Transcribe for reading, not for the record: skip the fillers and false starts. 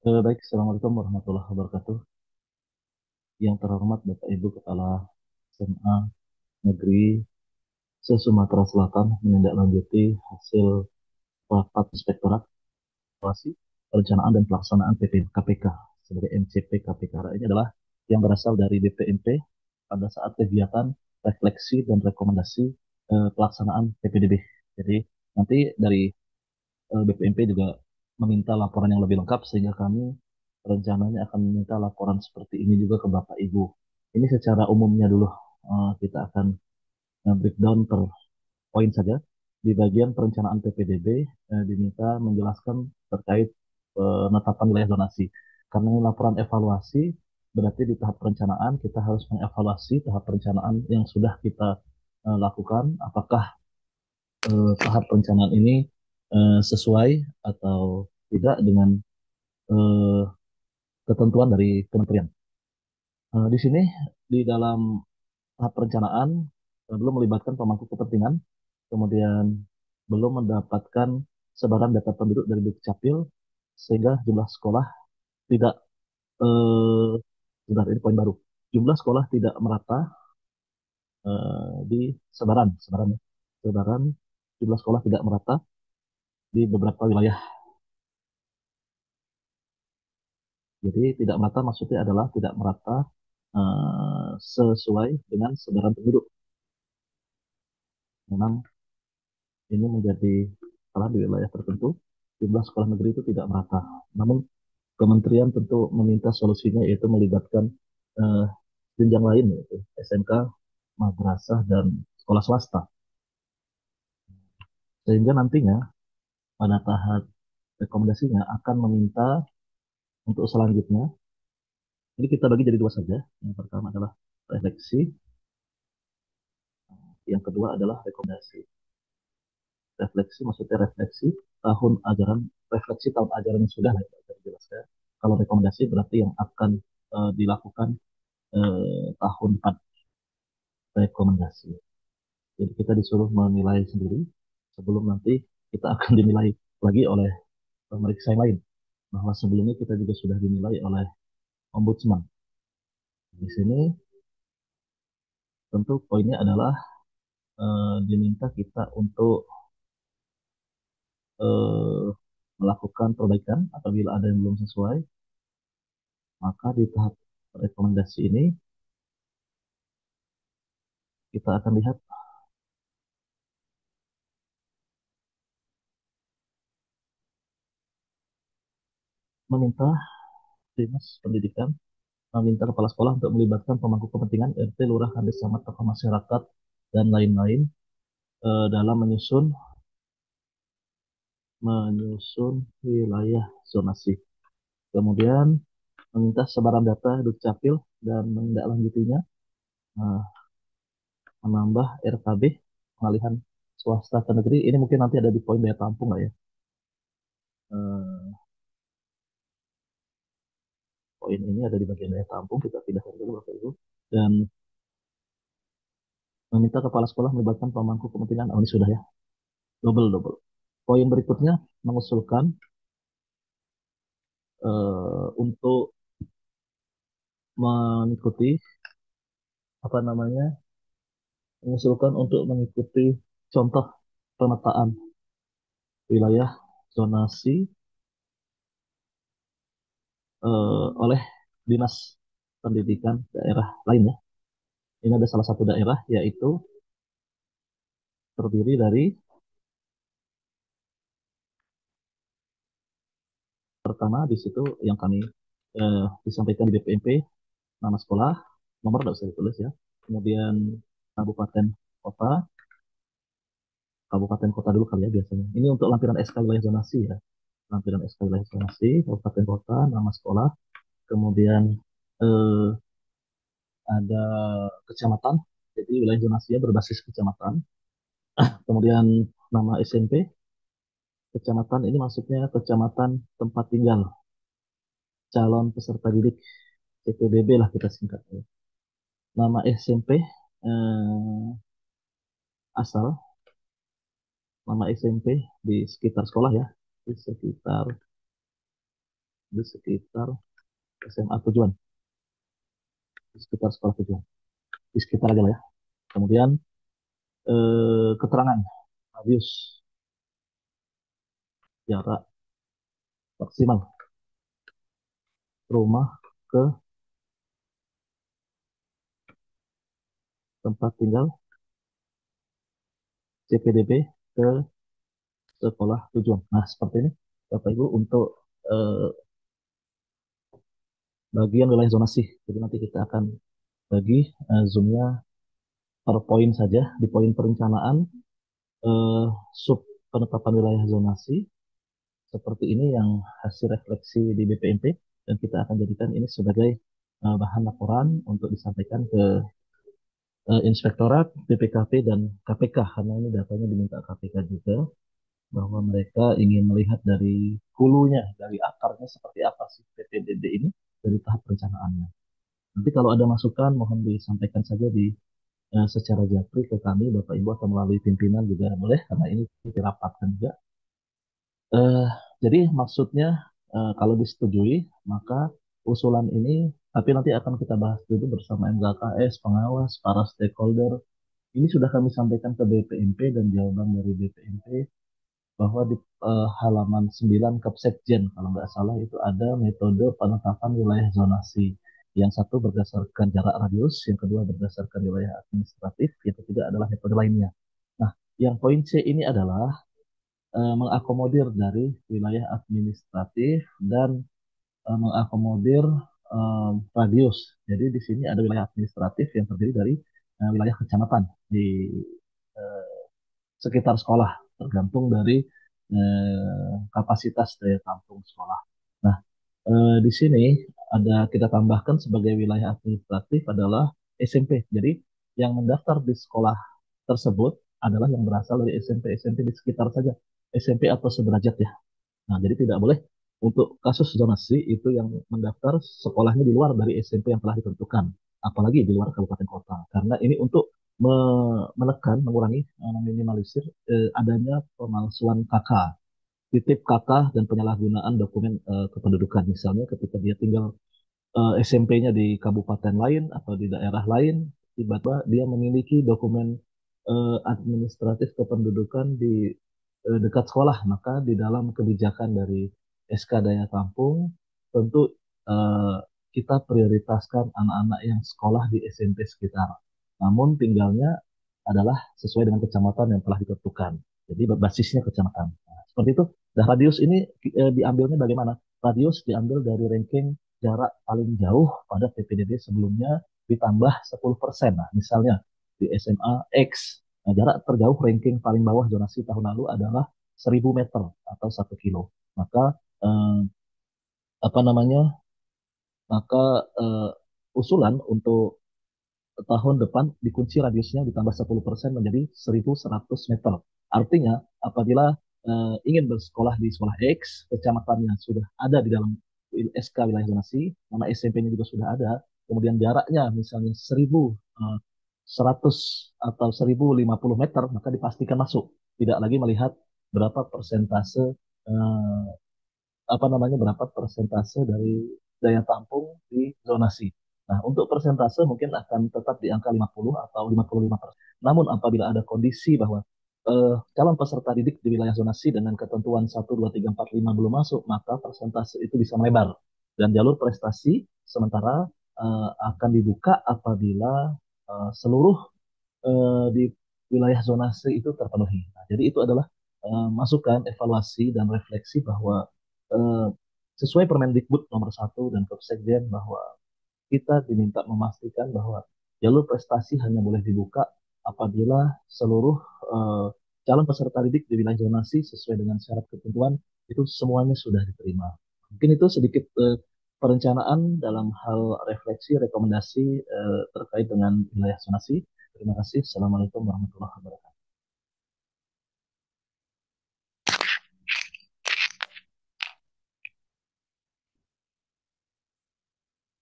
Baik, Assalamualaikum warahmatullahi wabarakatuh. Yang terhormat Bapak Ibu Kepala SMA Negeri se-Sumatera Selatan menindaklanjuti hasil rapat Inspektorat Evaluasi Perencanaan dan Pelaksanaan KPK sebagai MCP KPK. Ini adalah yang berasal dari BPMP pada saat kegiatan refleksi dan rekomendasi pelaksanaan PPDB. Jadi nanti dari BPMP juga meminta laporan yang lebih lengkap sehingga kami rencananya akan meminta laporan seperti ini juga ke Bapak Ibu. Ini secara umumnya dulu kita akan breakdown per poin saja. Di bagian perencanaan PPDB diminta menjelaskan terkait penetapan wilayah zonasi. Karena ini laporan evaluasi, berarti di tahap perencanaan kita harus mengevaluasi tahap perencanaan yang sudah kita lakukan, apakah tahap perencanaan ini sesuai atau tidak dengan eh, ketentuan dari kementerian. Di sini di dalam tahap perencanaan belum melibatkan pemangku kepentingan, kemudian belum mendapatkan sebaran data penduduk dari Dukcapil sehingga jumlah sekolah tidak eh, sebentar ini poin baru. Jumlah sekolah tidak merata di sebaran, sebaran, ya. Sebaran jumlah sekolah tidak merata di beberapa wilayah. Jadi tidak merata maksudnya adalah tidak merata sesuai dengan sebaran penduduk. Memang ini menjadi salah di wilayah tertentu, jumlah sekolah negeri itu tidak merata. Namun kementerian tentu meminta solusinya yaitu melibatkan eh, jenjang lain yaitu SMK, madrasah, dan sekolah swasta. Sehingga nantinya pada tahap rekomendasinya akan meminta untuk selanjutnya, ini kita bagi jadi dua saja. Yang pertama adalah refleksi, yang kedua adalah rekomendasi. Refleksi maksudnya refleksi tahun ajaran, refleksi tahun ajaran yang sudah dijelaskan. Kalau rekomendasi berarti yang akan dilakukan tahun depan rekomendasi. Jadi kita disuruh menilai sendiri sebelum nanti kita akan dinilai lagi oleh pemeriksa yang lain. Bahwa sebelumnya kita juga sudah dinilai oleh ombudsman. Di sini tentu poinnya adalah diminta kita untuk eh, melakukan perbaikan apabila ada yang belum sesuai, maka di tahap rekomendasi ini kita akan lihat meminta dinas pendidikan, meminta kepala sekolah untuk melibatkan pemangku kepentingan RT, lurah, kades, camat, tokoh masyarakat, dan lain-lain dalam menyusun menyusun wilayah zonasi. Kemudian meminta sebaran data Dukcapil dan menindaklanjutinya, eh, menambah RKB pengalihan swasta ke negeri. Ini mungkin nanti ada di poin daya tampung lah ya. Eh, Poin ini ada di bagian daya tampung, kita pindahkan dulu Bapak Ibu. Dan meminta kepala sekolah melibatkan pemangku kepentingan. Oh, ini sudah ya. Double, double. Poin berikutnya mengusulkan untuk mengikuti apa namanya? Mengusulkan untuk mengikuti contoh pemetaan wilayah zonasi oleh dinas pendidikan daerah lainnya. Ini ada salah satu daerah yaitu terdiri dari pertama di situ yang kami disampaikan di BPMP nama sekolah, nomor tidak usah ditulis ya. Kemudian kabupaten kota, kabupaten kota dulu kali ya biasanya. Ini untuk lampiran SK wilayah zonasi ya. Lampiran SK wilayah zonasi, kabupaten kota, nama sekolah, kemudian eh, ada kecamatan, jadi wilayah zonasinya berbasis kecamatan. Kemudian nama SMP, kecamatan ini maksudnya kecamatan tempat tinggal calon peserta didik, CPDB lah kita singkatnya. Nama SMP asal, nama SMP di sekitar sekolah ya, di sekitar di sekitar SMA tujuan, di sekitar sekolah tujuan, di sekitar aja lah ya. Kemudian keterangan radius jarak maksimal rumah ke tempat tinggal CPDB ke sekolah tujuan. Nah, seperti ini Bapak Ibu untuk eh, bagian wilayah zonasi. Jadi nanti kita akan bagi zoomnya per poin saja. Di poin perencanaan, eh, sub penetapan wilayah zonasi, seperti ini yang hasil refleksi di BPMP, dan kita akan jadikan ini sebagai bahan laporan untuk disampaikan ke Inspektorat, BPKP, dan KPK, karena ini datanya diminta KPK juga, bahwa mereka ingin melihat dari hulunya, dari akarnya seperti apa sih PPDB ini dari tahap perencanaannya. Nanti kalau ada masukan mohon disampaikan saja secara japri ke kami, Bapak Ibu, atau melalui pimpinan juga boleh, karena ini dirapatkan juga. Eh, jadi maksudnya kalau disetujui maka usulan ini, tapi nanti akan kita bahas dulu bersama MKKS, pengawas, para stakeholder. Ini sudah kami sampaikan ke BPMP dan jawaban dari BPMP bahwa di halaman 9 Kepsekjen kalau nggak salah itu ada metode penetapan wilayah zonasi. Yang satu berdasarkan jarak radius, yang kedua berdasarkan wilayah administratif, yang ketiga adalah metode lainnya. Nah, yang poin C ini adalah mengakomodir dari wilayah administratif dan mengakomodir radius. Jadi di sini ada wilayah administratif yang terdiri dari wilayah kecamatan di eh, sekitar sekolah, tergantung dari kapasitas daya tampung sekolah. Nah, di sini ada kita tambahkan sebagai wilayah administratif adalah SMP. Jadi yang mendaftar di sekolah tersebut adalah yang berasal dari SMP-SMP di sekitar saja, SMP atau sederajat ya. Nah, jadi tidak boleh untuk kasus zonasi itu yang mendaftar sekolahnya di luar dari SMP yang telah ditentukan, apalagi di luar kabupaten kota. Karena ini untuk menekan, mengurangi, meminimalisir adanya pemalsuan KK, titip KK dan penyalahgunaan dokumen kependudukan. Misalnya ketika dia tinggal SMP-nya di kabupaten lain atau di daerah lain, tiba-tiba dia memiliki dokumen administratif kependudukan di dekat sekolah, maka di dalam kebijakan dari SK Daya Tampung tentu eh, kita prioritaskan anak-anak yang sekolah di SMP sekitar. Namun tinggalnya adalah sesuai dengan kecamatan yang telah ditentukan. Jadi basisnya kecamatan. Nah, seperti itu. Nah, radius ini diambilnya bagaimana? Radius diambil dari ranking jarak paling jauh pada PPDB sebelumnya ditambah 10%. Nah, misalnya di SMA X, nah, jarak terjauh ranking paling bawah zonasi tahun lalu adalah 1000 meter atau 1 kilo. Maka eh, apa namanya? Maka eh, usulan untuk tahun depan dikunci radiusnya ditambah 10% menjadi 1100 meter. Artinya apabila ingin bersekolah di sekolah X, kecamatannya sudah ada di dalam SK wilayah zonasi, nama SMP-nya juga sudah ada, kemudian jaraknya misalnya 1100 atau 1050 meter, maka dipastikan masuk. Tidak lagi melihat berapa persentase eh, apa namanya berapa persentase dari daya tampung di zonasi. Nah, untuk persentase mungkin akan tetap di angka 50 atau 55%. Namun apabila ada kondisi bahwa calon peserta didik di wilayah zonasi dengan ketentuan 1, 2, 3, 4, 5 belum masuk, maka persentase itu bisa melebar. Dan jalur prestasi sementara akan dibuka apabila seluruh di wilayah zonasi itu terpenuhi. Nah, jadi itu adalah masukan, evaluasi, dan refleksi bahwa eh, sesuai Permendikbud nomor 1 dan Kepsekjen bahwa kita diminta memastikan bahwa jalur prestasi hanya boleh dibuka apabila seluruh eh, calon peserta didik di wilayah zonasi sesuai dengan syarat ketentuan itu semuanya sudah diterima. Mungkin itu sedikit perencanaan dalam hal refleksi, rekomendasi terkait dengan wilayah zonasi. Terima kasih. Assalamualaikum warahmatullahi wabarakatuh.